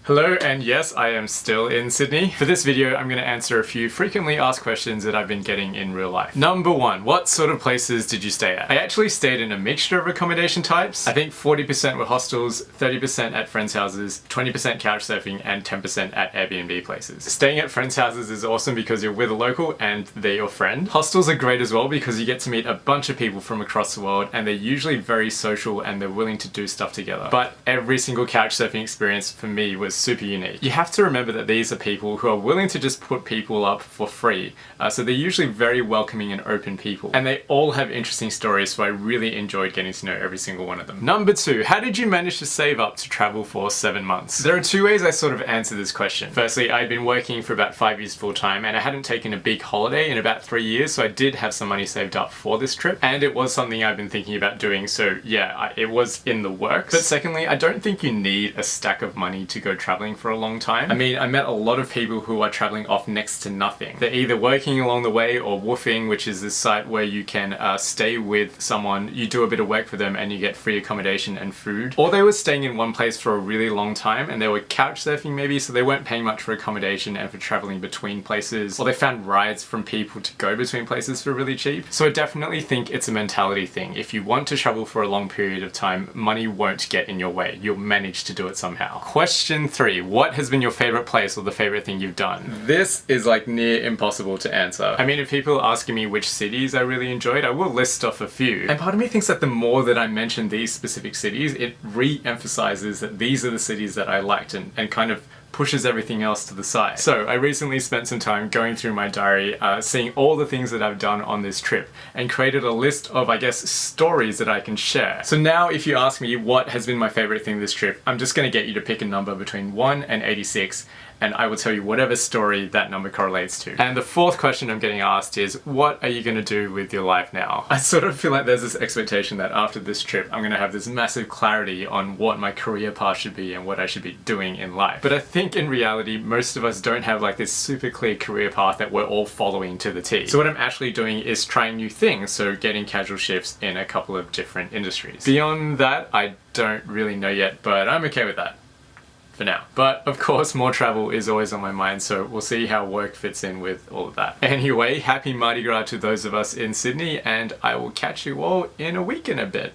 Hello, and yes, I am still in Sydney. For this video, I'm going to answer a few frequently asked questions that I've been getting in real life. Number one, what sort of places did you stay at? I actually stayed in a mixture of accommodation types. I think 40% were hostels, 30% at friends' houses, 20% couch surfing, and 10% at Airbnb places. Staying at friends' houses is awesome because you're with a local and they're your friend. Hostels are great as well because you get to meet a bunch of people from across the world and they're usually very social and they're willing to do stuff together. But every single couch surfing experience for me was super unique. You have to remember that these are people who are willing to just put people up for free. So they're usually very welcoming and open people. And they all have interesting stories, so I really enjoyed getting to know every single one of them. Number two, how did you manage to save up to travel for 7 months? There are two ways I sort of answer this question. Firstly, I'd been working for about 5 years full time and I hadn't taken a big holiday in about 3 years, so I did have some money saved up for this trip. And it was something I've been thinking about doing, so yeah, it was in the works. But secondly, I don't think you need a stack of money to go traveling for a long time. I mean, I met a lot of people who are traveling off next to nothing. They're either working along the way or woofing, which is this site where you can stay with someone, you do a bit of work for them and you get free accommodation and food. Or they were staying in one place for a really long time and they were couch surfing maybe, so they weren't paying much for accommodation and for traveling between places. Or they found rides from people to go between places for really cheap. So I definitely think it's a mentality thing. If you want to travel for a long period of time, money won't get in your way. You'll manage to do it somehow. Question 3. What has been your favorite place or the favorite thing you've done? This is like near impossible to answer. I mean, if people are asking me which cities I really enjoyed, I will list off a few. And part of me thinks that the more that I mention these specific cities, it re-emphasizes that these are the cities that I liked and kind of pushes everything else to the side. So I recently spent some time going through my diary, seeing all the things that I've done on this trip and created a list of, I guess, stories that I can share. So now if you ask me what has been my favorite thing this trip, I'm just going to get you to pick a number between 1 and 86 and I will tell you whatever story that number correlates to. And the fourth question I'm getting asked is, what are you going to do with your life now? I sort of feel like there's this expectation that after this trip I'm going to have this massive clarity on what my career path should be and what I should be doing in life. But I think in reality most of us don't have like this super clear career path that we're all following to the T. So what I'm actually doing is trying new things, so getting casual shifts in a couple of different industries. Beyond that, I don't really know yet, but I'm okay with that for now. But of course more travel is always on my mind, so we'll see how work fits in with all of that. Anyway, happy Mardi Gras to those of us in Sydney and I will catch you all in a week and a bit.